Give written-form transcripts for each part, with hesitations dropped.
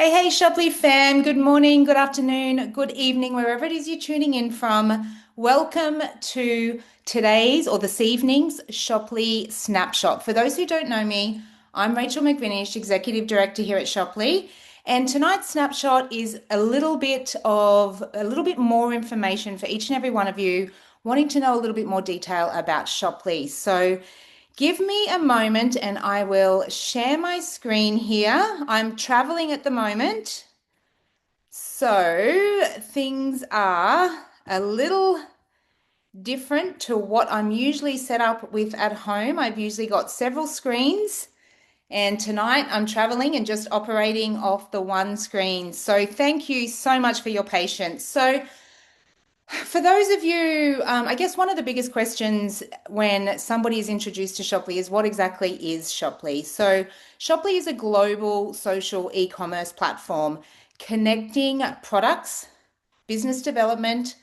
Hey, Shopley fam. Good morning, good afternoon, good evening, wherever it is you're tuning in from. Welcome to today's or this evening's Shopley Snapshot. For those who don't know me, I'm Rachel McVinish, Executive Director here at Shopley. And tonight's snapshot is a little bit more information for each and every one of you wanting to know a little bit more detail about Shopley. So give me a moment and I will share my screen here. I'm traveling at the moment, so things are a little different to what I'm usually set up with at home. I've usually got several screens, and tonight I'm traveling and just operating off the one screen. So thank you so much for your patience. So for those of you, I guess one of the biggest questions when somebody is introduced to Shoply is what exactly is Shoply? So, Shoply is a global social e-commerce platform connecting products, business development,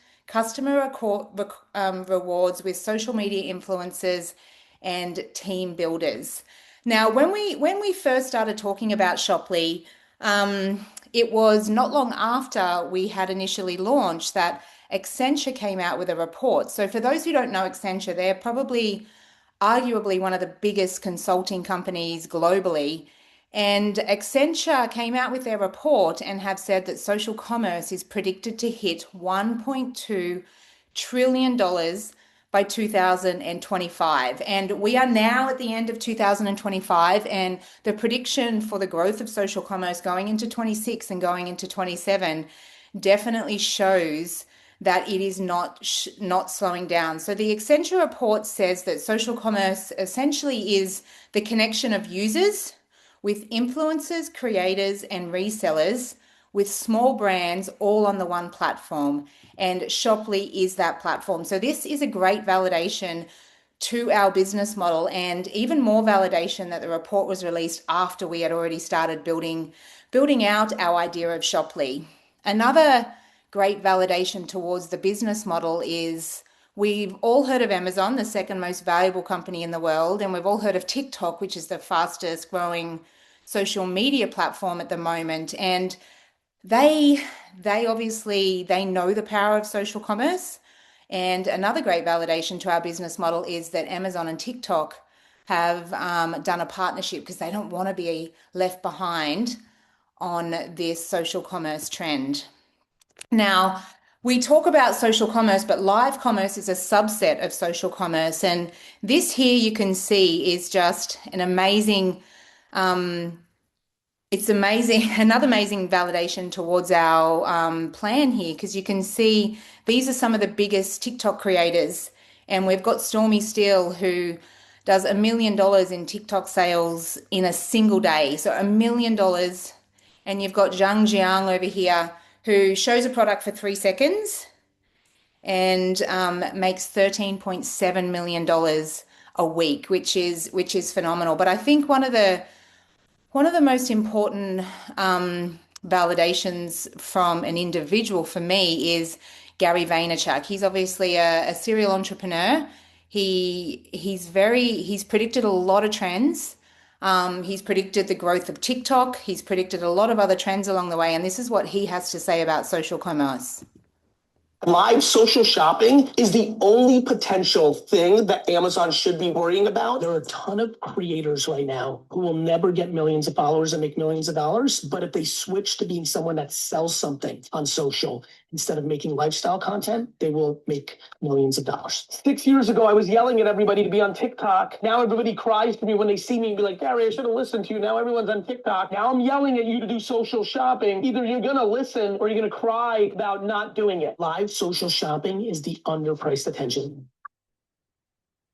rewards with social media influencers and team builders. Now, when we first started talking about Shoply, it was not long after we had initially launched that Accenture came out with a report. So, for those who don't know Accenture, they're probably arguably one of the biggest consulting companies globally. And Accenture came out with their report and have said that social commerce is predicted to hit $1.2 trillion by 2025. And we are now at the end of 2025, and the prediction for the growth of social commerce going into 26 and going into 27 definitely shows that it is not slowing down. So the Accenture report says that social commerce essentially is the connection of users with influencers, creators, and resellers with small brands all on the one platform. And Shoply is that platform. So this is a great validation to our business model, and even more validation that the report was released after we had already started building out our idea of Shoply. Another great validation towards the business model is we've all heard of Amazon, the second most valuable company in the world, and we've all heard of TikTok, which is the fastest growing social media platform at the moment. And they they know the power of social commerce. And another great validation to our business model is that Amazon and TikTok have done a partnership because they don't want to be left behind on this social commerce trend. Now, we talk about social commerce, but live commerce is a subset of social commerce. And this here you can see is just an amazing, it's amazing, another amazing validation towards our plan here, because you can see these are some of the biggest TikTok creators. And we've got Stormy Steele, who does $1 million in TikTok sales in a single day. So $1 million. And you've got Zhang Jiang over here, who shows a product for 3 seconds and makes $13.7 million a week, which is phenomenal. But I think one of the most important validations from an individual for me is Gary Vaynerchuk. He's obviously a serial entrepreneur. He's predicted a lot of trends. He's predicted the growth of TikTok. He's predicted a lot of other trends along the way, and this is what he has to say about social commerce. Live social shopping is the only potential thing that Amazon should be worrying about. There are a ton of creators right now who will never get millions of followers and make millions of dollars. But if they switch to being someone that sells something on social instead of making lifestyle content, they will make millions of dollars. 6 years ago, I was yelling at everybody to be on TikTok. Now everybody cries to me when they see me and be like, Gary, I should have listened to you. Now everyone's on TikTok. Now I'm yelling at you to do social shopping. Either you're going to listen or you're going to cry about not doing it. Live social shopping is the underpriced attention.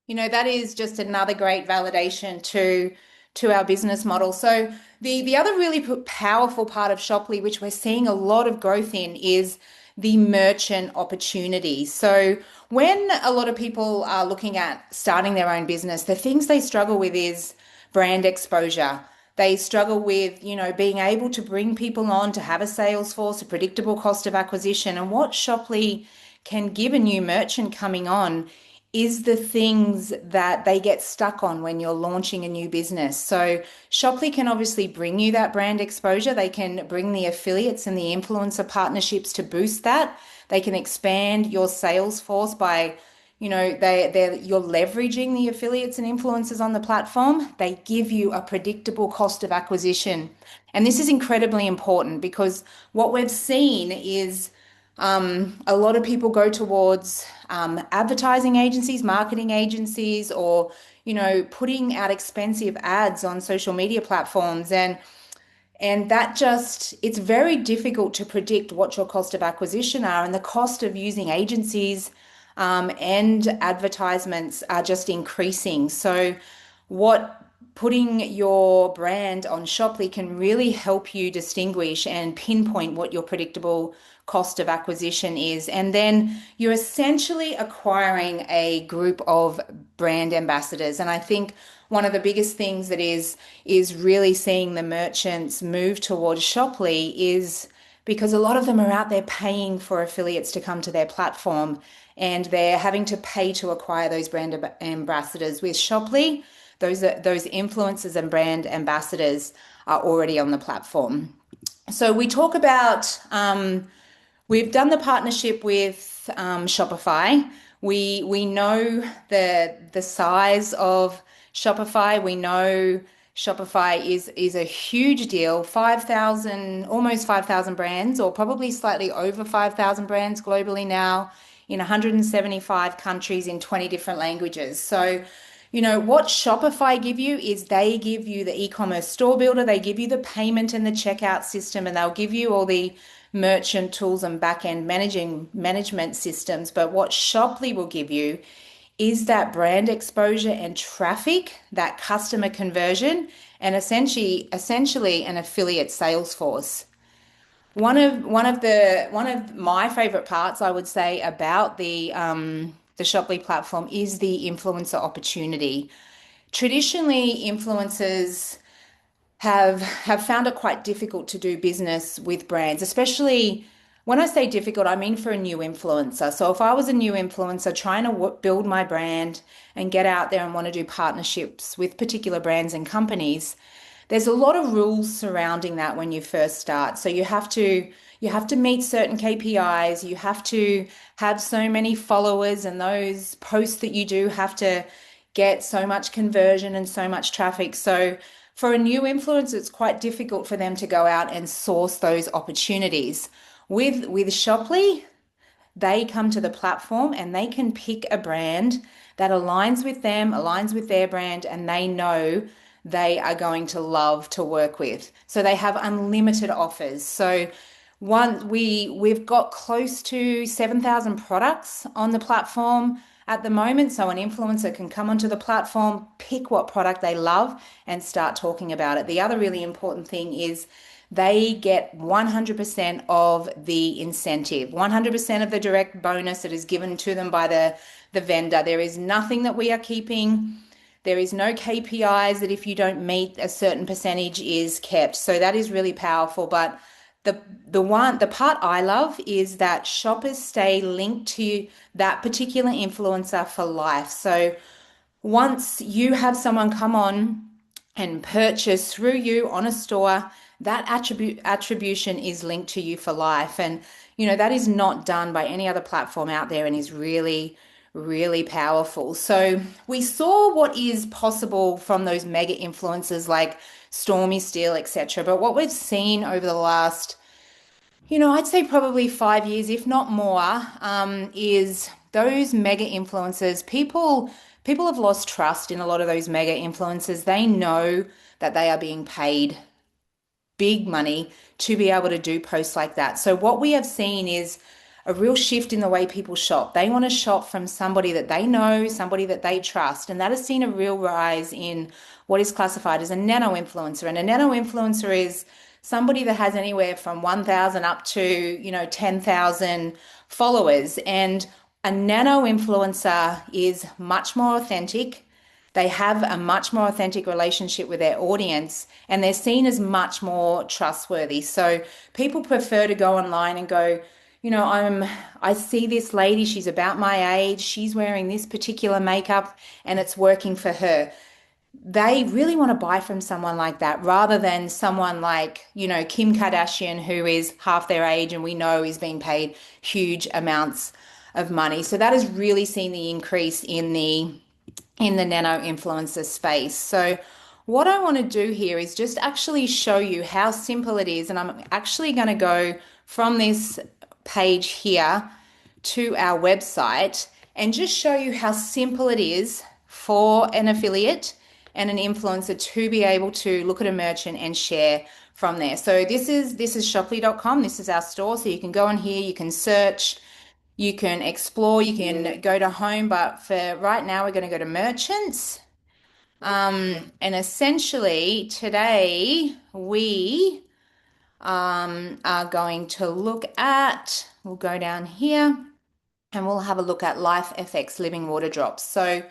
That is just another great validation to our business model. So the other really powerful part of Shoply, which we're seeing a lot of growth in, is the merchant opportunity. So when a lot of people are looking at starting their own business, the things they struggle with is brand exposure. They struggle with, being able to bring people on, to have a sales force, a predictable cost of acquisition. And what Shoply can give a new merchant coming on is the things that they get stuck on when you're launching a new business. So Shoply can obviously bring you that brand exposure. They can bring the affiliates and the influencer partnerships to boost that. They can expand your sales force by, you're leveraging the affiliates and influencers on the platform. They give you a predictable cost of acquisition. And this is incredibly important because what we've seen is a lot of people go towards advertising agencies, marketing agencies, or putting out expensive ads on social media platforms, and that just it's very difficult to predict what your cost of acquisition are, and the cost of using agencies and advertisements are just increasing. So, what putting your brand on Shoply can really help you distinguish and pinpoint what your predictable cost of acquisition is. And then you're essentially acquiring a group of brand ambassadors. And I think one of the biggest things that is really seeing the merchants move towards Shoply is because a lot of them are out there paying for affiliates to come to their platform, and they're having to pay to acquire those brand ambassadors. With Shoply, those influencers and brand ambassadors are already on the platform. So we talk about we've done the partnership with Shopify. We know the size of Shopify. We know Shopify is a huge deal. 5,000, almost 5,000 brands, or probably slightly over 5,000 brands globally now, in 175 countries in 20 different languages. So, what Shopify give you is they give you the e-commerce store builder, they give you the payment and the checkout system, and they'll give you all the merchant tools and back-end management systems. But what Shoply will give you is that brand exposure and traffic, that customer conversion, and essentially an affiliate sales force. One of my favorite parts, I would say, about the Shoply platform is the influencer opportunity. Traditionally, influencers have found it quite difficult to do business with brands, especially when I say difficult, I mean for a new influencer. So if I was a new influencer trying to build my brand and get out there and want to do partnerships with particular brands and companies, there's a lot of rules surrounding that when you first start. So you have to meet certain KPIs, you have to have so many followers, and those posts that you do have to get so much conversion and so much traffic. So for a new influencer, it's quite difficult for them to go out and source those opportunities. With Shoply, they come to the platform and they can pick a brand that aligns with them, aligns with their brand, and they know they are going to love to work with. So they have unlimited offers. So we've got close to 7,000 products on the platform at the moment. So an influencer can come onto the platform, pick what product they love, and start talking about it. The other really important thing is they get 100% of the incentive, 100% of the direct bonus that is given to them by the vendor. There is nothing that we are keeping. There is no KPIs that if you don't meet a certain percentage is kept. So that is really powerful. But the part I love is that shoppers stay linked to that particular influencer for life. So once you have someone come on and purchase through you on a store, that attribution is linked to you for life. And that is not done by any other platform out there, and is really, really powerful. So we saw what is possible from those mega influencers like Stormy Steele, etc. But what we've seen over the last, I'd say probably 5 years, if not more, is those mega influencers. People have lost trust in a lot of those mega influencers. They know that they are being paid big money to be able to do posts like that. So what we have seen is a real shift in the way people shop. They want to shop from somebody that they know, somebody that they trust. And that has seen a real rise in what is classified as a nano influencer. And a nano influencer is somebody that has anywhere from 1,000 up to, 10,000 followers. And a nano influencer is much more authentic. They have a much more authentic relationship with their audience, and they're seen as much more trustworthy. So people prefer to go online and go, I see this lady, she's about my age, she's wearing this particular makeup and it's working for her. They really want to buy from someone like that rather than someone like, Kim Kardashian, who is half their age and we know is being paid huge amounts of money. So that has really seen the increase in the nano influencer space. So what I want to do here is just actually show you how simple it is. And I'm actually going to go from this page here to our website and just show you how simple it is for an affiliate and an influencer to be able to look at a merchant and share from there. So this is shoply.com. This is our store. So you can go on here, you can search, you can explore, you can go to home, but for right now we're going to go to merchants. And essentially today we are going to look at, we'll go down here and we'll have a look at Life FX Living Water Drops. So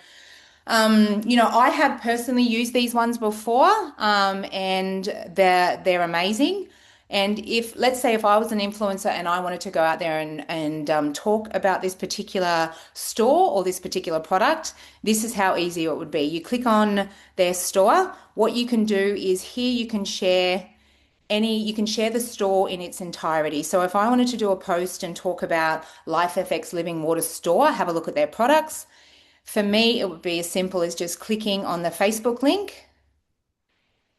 I have personally used these ones before, and they're amazing. And if, let's say, if I was an influencer and I wanted to go out there and talk about this particular store or this particular product, this is how easy it would be. You click on their store. What you can do is here you can share the store in its entirety. So if I wanted to do a post and talk about Life FX Living Water Store, have a look at their products. For me, it would be as simple as just clicking on the Facebook link.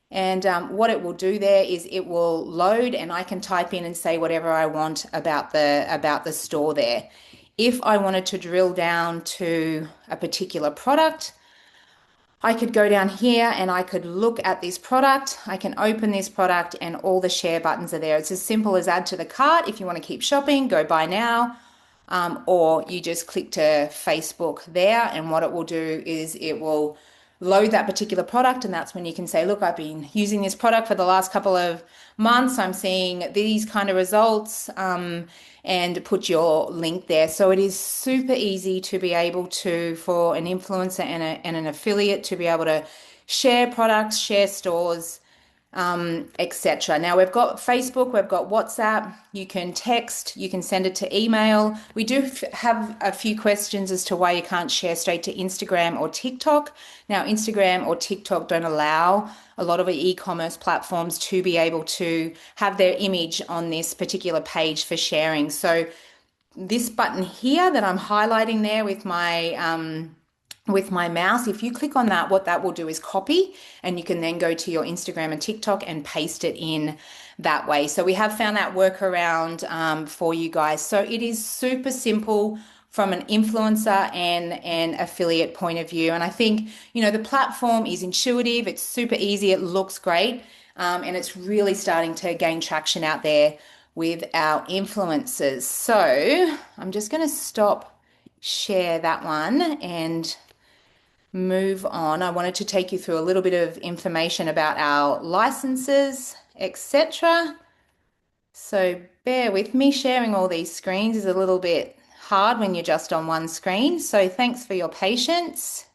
And what it will do there is it will load and I can type in and say whatever I want about the store there. If I wanted to drill down to a particular product, I could go down here and I could look at this product. I can open this product and all the share buttons are there. It's as simple as add to the cart. If you want to keep shopping, go buy now. Or you just click to Facebook there, and what it will do is it will load that particular product, and that's when you can say, look, I've been using this product for the last couple of months. I'm seeing these kind of results, and put your link there. So it is super easy to be able to, for an influencer and an affiliate to be able to share products, share stores, etc. Now we've got Facebook, we've got WhatsApp, you can text, you can send it to email. We do have a few questions as to why you can't share straight to Instagram or TikTok. Now Instagram or TikTok don't allow a lot of e-commerce platforms to be able to have their image on this particular page for sharing. So this button here that I'm highlighting there with my mouse, if you click on that, what that will do is copy, and you can then go to your Instagram and TikTok and paste it in that way. So we have found that workaround for you guys. So it is super simple from an influencer and an affiliate point of view. And I think, the platform is intuitive, it's super easy, it looks great, and it's really starting to gain traction out there with our influencers. So I'm just going to stop share that one and move on. I wanted to take you through a little bit of information about our licenses, etc. So bear with me. Sharing all these screens is a little bit hard when you're just on one screen. So thanks for your patience.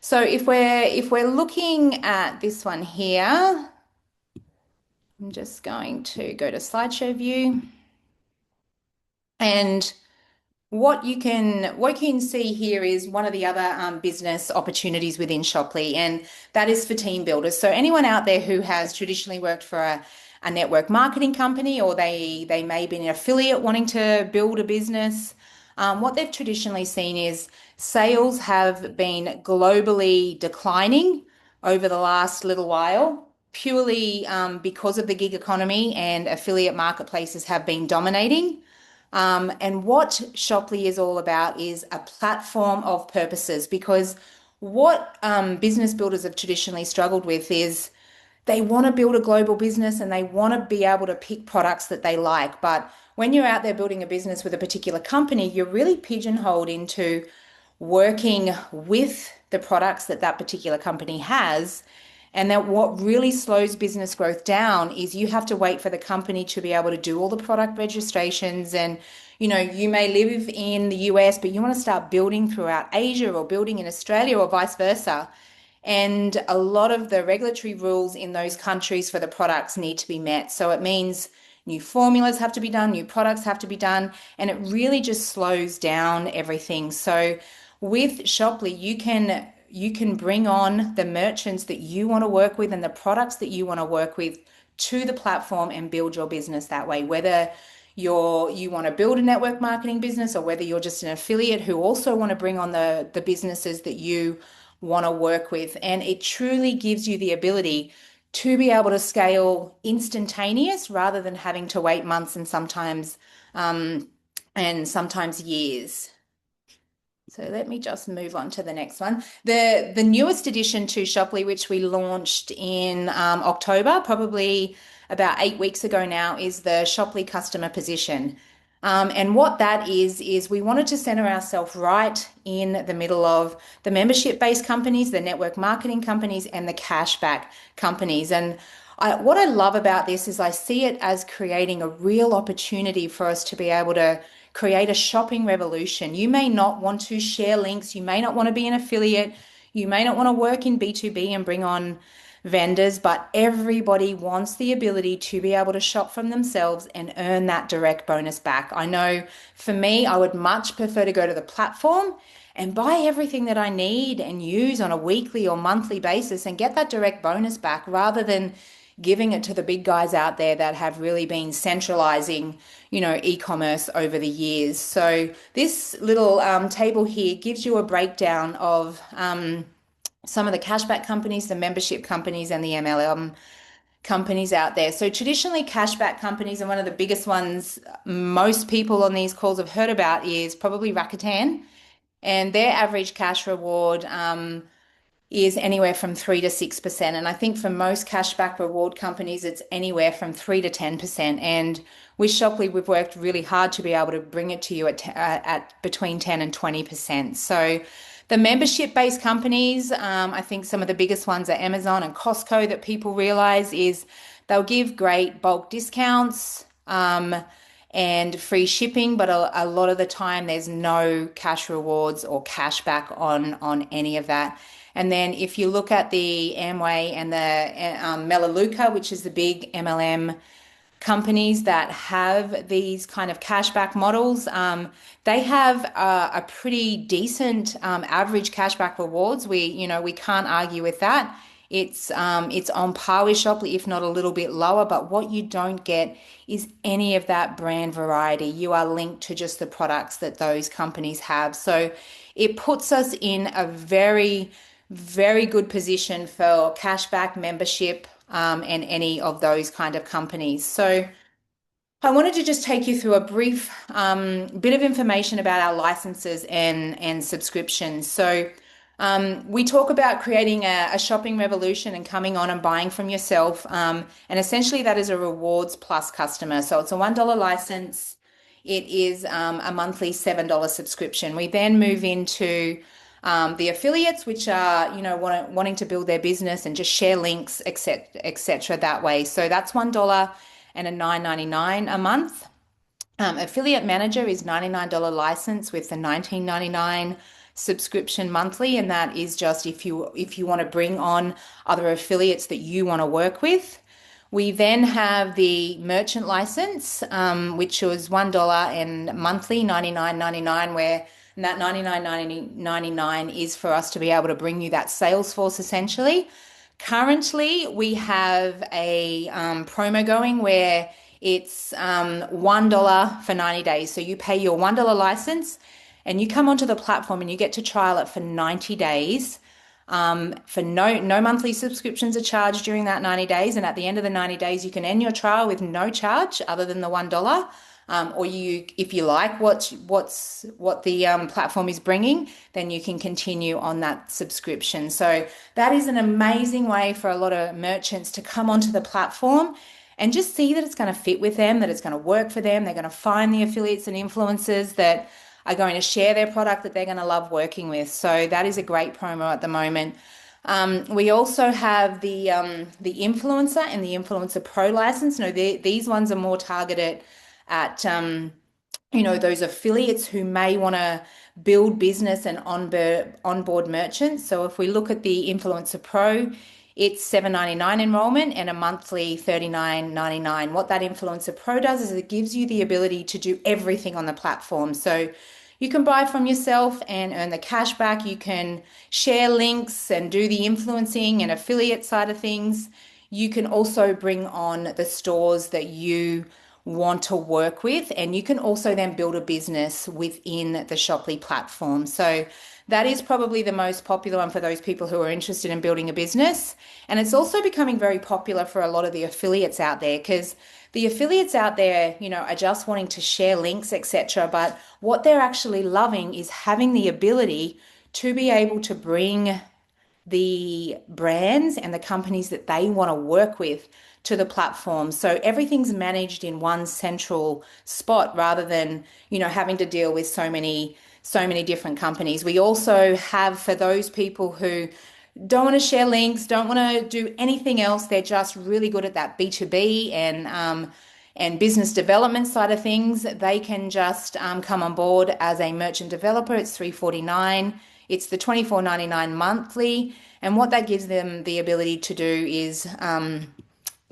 So if we're looking at this one here, I'm just going to go to slideshow view, and what you can see here is one of the other business opportunities within Shoply, and that is for team builders. So anyone out there who has traditionally worked for a network marketing company, or they may be an affiliate wanting to build a business, what they've traditionally seen is sales have been globally declining over the last little while, purely because of the gig economy, and affiliate marketplaces have been dominating. And what Shoply is all about is a platform of purposes, because what business builders have traditionally struggled with is they want to build a global business and they want to be able to pick products that they like. But when you're out there building a business with a particular company, you're really pigeonholed into working with the products that that particular company has. And that what really slows business growth down is you have to wait for the company to be able to do all the product registrations. And, you may live in the US, but you want to start building throughout Asia or building in Australia or vice versa. And a lot of the regulatory rules in those countries for the products need to be met. So it means new formulas have to be done, new products have to be done, and it really just slows down everything. So with Shoply, you can bring on the merchants that you want to work with and the products that you want to work with to the platform and build your business that way. Whether you want to build a network marketing business or whether you're just an affiliate who also want to bring on the businesses that you want to work with. And it truly gives you the ability to be able to scale instantaneous rather than having to wait months and sometimes years. So let me just move on to the next one. The newest addition to Shoply, which we launched in October, probably about 8 weeks ago now, is the Shoply customer position. And what that is we wanted to center ourselves right in the middle of the membership-based companies, the network marketing companies, and the cashback companies. And what I love about this is I see it as creating a real opportunity for us to be able to create a shopping revolution. You may not want to share links. You may not want to be an affiliate. You may not want to work in B2B and bring on vendors, but everybody wants the ability to be able to shop from themselves and earn that direct bonus back. I know for me, I would much prefer to go to the platform and buy everything that I need and use on a weekly or monthly basis and get that direct bonus back rather than giving it to the big guys out there that have really been centralizing, e-commerce over the years. So this little table here gives you a breakdown of some of the cashback companies, the membership companies, and the MLM companies out there. So traditionally, cashback companies, and one of the biggest ones most people on these calls have heard about is probably Rakuten, and their average cash reward is anywhere from 3 to 6%. And I think for most cashback reward companies, it's anywhere from 3 to 10%. And with Shoply, we've worked really hard to be able to bring it to you at between 10 and 20%. So the membership-based companies, I think some of the biggest ones are Amazon and Costco that people realize is they'll give great bulk discounts and free shipping, but a lot of the time there's no cash rewards or cash back on any of that. And then if you look at the Amway and the Melaleuca, which is the big MLM companies that have these kind of cashback models, they have a pretty decent average cashback rewards. We can't argue with that. It's on par with Shoply, if not a little bit lower. But what you don't get is any of that brand variety. You are linked to just the products that those companies have. So it puts us in a very, very good position for cashback membership and any of those kind of companies. So I wanted to just take you through a brief bit of information about our licenses and subscriptions. So we talk about creating a shopping revolution and coming on and buying from yourself. And essentially that is a rewards plus customer. So it's a $1 license. It is a monthly $7 subscription. We then move into the affiliates, which are, wanting to build their business and just share links, etc. that way. So that's $1 and a $9.99 a month. Affiliate Manager is $99 license with the $19.99 subscription monthly, and that is just if you want to bring on other affiliates that you want to work with. We then have the merchant license, which was $1 and monthly $99.99, where that $99.99 is for us to be able to bring you that sales force essentially. Currently, we have a promo going where it's $1 for 90 days. So you pay your $1 license and you come onto the platform and you get to trial it for 90 days. For no monthly subscriptions are charged during that 90 days. And at the end of the 90 days, you can end your trial with no charge other than the $1. Or if you like what the platform is bringing, then you can continue on that subscription. So that is an amazing way for a lot of merchants to come onto the platform and just see that it's going to fit with them, that it's going to work for them. They're going to find the affiliates and influencers that are going to share their product that they're going to love working with. So that is a great promo at the moment. We also have the influencer and the influencer pro license. These ones are more targeted at those affiliates who may want to build business and onboard merchants. So if we look at the Influencer Pro, it's $7.99 enrollment and a monthly $39.99. What that Influencer Pro does is it gives you the ability to do everything on the platform. So you can buy from yourself and earn the cash back. You can share links and do the influencing and affiliate side of things. You can also bring on the stores that you want to work with, and you can also then build a business within the Shoply platform. So that is probably the most popular one for those people who are interested in building a business. And it's also becoming very popular for a lot of the affiliates out there, because the affiliates out there, are just wanting to share links, etc. But what they're actually loving is having the ability to be able to bring the brands and the companies that they want to work with to the platform. So everything's managed in one central spot rather than, having to deal with so many different companies. We also have, for those people who don't want to share links, don't want to do anything else, they're just really good at that B2B and business development side of things, they can just come on board as a merchant developer. It's $349. It's the $24.99 monthly. And what that gives them the ability to do is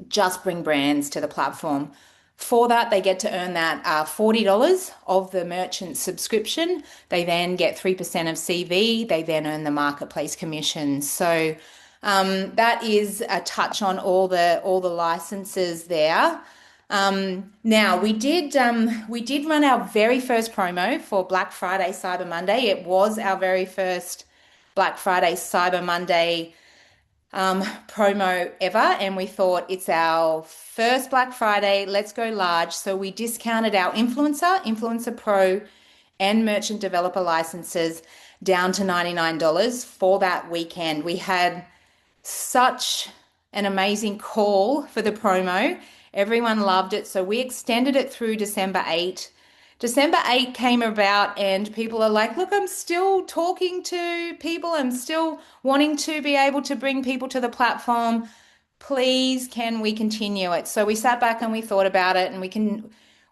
just bring brands to the platform. For that, they get to earn that $40 of the merchant subscription. They then get 3% of CV. They then earn the marketplace commission. So that is a touch on all the licenses there. Now we did run our very first promo for Black Friday, Cyber Monday. It was our very first Black Friday, Cyber Monday promo ever, and we thought it's our first Black Friday, let's go large. So we discounted our Influencer Pro and merchant developer licenses down to $99 for that weekend. We had such an amazing call for the promo. Everyone loved it, so we extended it through December 8. December 8 came about and people are like, look, I'm still talking to people. I'm still wanting to be able to bring people to the platform. Please, can we continue it? So we sat back and we thought about it, and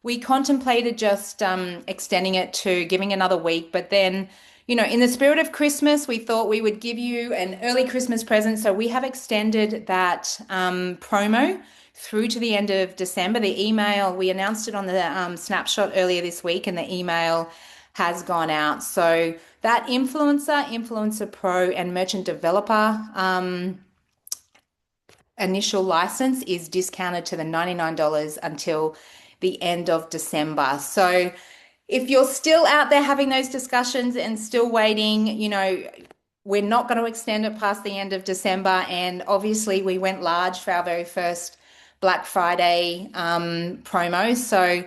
we contemplated just extending it to giving another week. But then, in the spirit of Christmas, we thought we would give you an early Christmas present. So we have extended that promo through to the end of December. The email, we announced it on the Snapshot earlier this week, and the email has gone out. So that Influencer Pro and Merchant Developer initial license is discounted to the $99 until the end of December. So if you're still out there having those discussions and still waiting, we're not going to extend it past the end of December. And obviously we went large for our very first Black Friday promo. So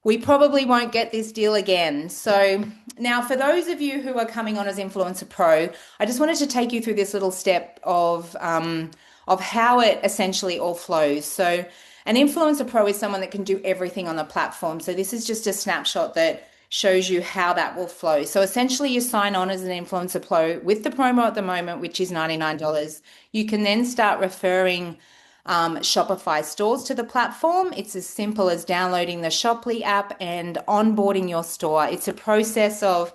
we probably won't get this deal again. So now for those of you who are coming on as Influencer Pro, I just wanted to take you through this little step of how it essentially all flows. So an Influencer Pro is someone that can do everything on the platform. So this is just a snapshot that shows you how that will flow. So essentially you sign on as an Influencer Pro with the promo at the moment, which is $99. You can then start referring Shopify stores to the platform. It's as simple as downloading the Shoply app and onboarding your store. It's a process of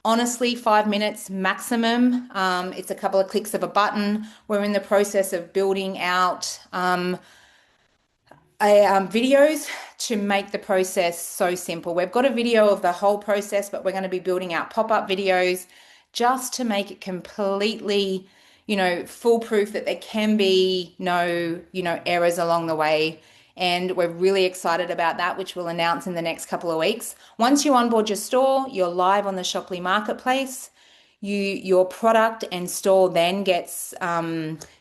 honestly 5 minutes maximum. It's a couple of clicks of a button. We're in the process of building out videos to make the process so simple. We've got a video of the whole process, but we're going to be building out pop-up videos just to make it completely foolproof, that there can be no, errors along the way. And we're really excited about that, which we'll announce in the next couple of weeks. Once you onboard your store, you're live on the Shoply marketplace. Your product and store then gets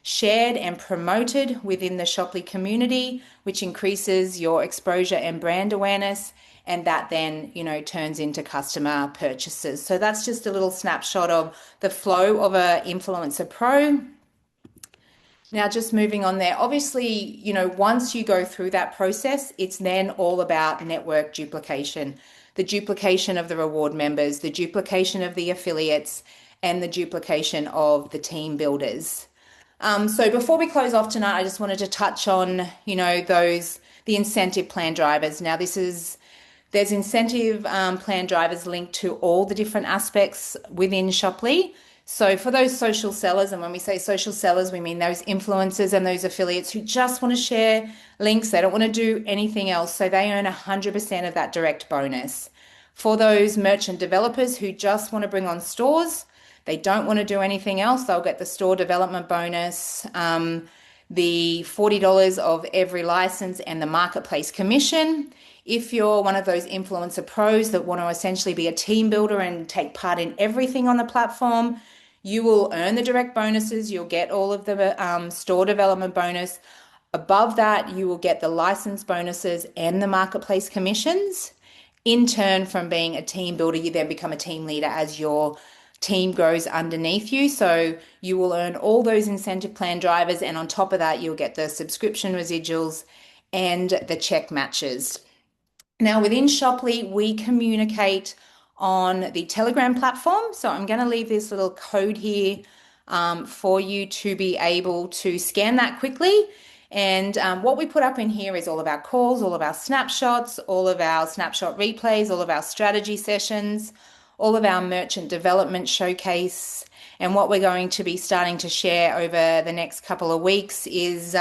shared and promoted within the Shoply community, which increases your exposure and brand awareness. And that then, turns into customer purchases. So that's just a little snapshot of the flow of a Influencer Pro. Now, just moving on there, obviously, once you go through that process, it's then all about network duplication, the duplication of the reward members, the duplication of the affiliates, and the duplication of the team builders. So before we close off tonight, I just wanted to touch on, the incentive plan drivers. Now, there's incentive plan drivers linked to all the different aspects within Shoply. So for those social sellers, and when we say social sellers, we mean those influencers and those affiliates who just want to share links. They don't want to do anything else. So they earn 100% of that direct bonus. For those merchant developers who just want to bring on stores, they don't want to do anything else. They'll get the store development bonus, the $40 of every license, and the marketplace commission. If you're one of those influencer pros that want to essentially be a team builder and take part in everything on the platform, you will earn the direct bonuses. You'll get all of the store development bonus. Above that, you will get the license bonuses and the marketplace commissions. In turn, from being a team builder, you then become a team leader as your team grows underneath you. So you will earn all those incentive plan drivers. And on top of that, you'll get the subscription residuals and the check matches. Now, within Shoply, we communicate on the Telegram platform. So I'm going to leave this little code here for you to be able to scan that quickly. And what we put up in here is all of our calls, all of our snapshots, all of our snapshot replays, all of our strategy sessions, all of our merchant development showcase. And what we're going to be starting to share over the next couple of weeks is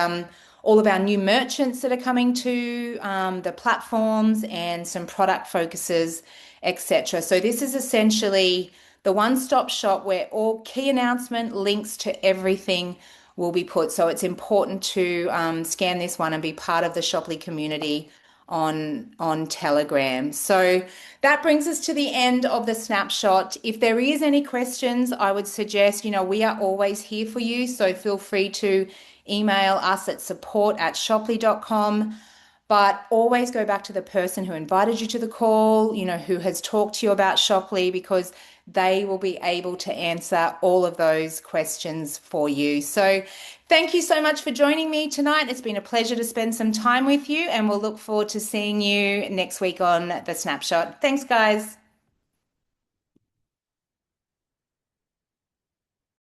all of our new merchants that are coming to the platforms and some product focuses, etc. So this is essentially the one-stop shop where all key announcement links to everything will be put. So it's important to scan this one and be part of the Shoply community on Telegram. So that brings us to the end of the snapshot. If there is any questions, I would suggest, we are always here for you. So feel free to email us at support@shoply.com. But always go back to the person who invited you to the call, who has talked to you about Shoply, because they will be able to answer all of those questions for you. So thank you so much for joining me tonight. It's been a pleasure to spend some time with you, and we'll look forward to seeing you next week on the Snapshot. Thanks, guys.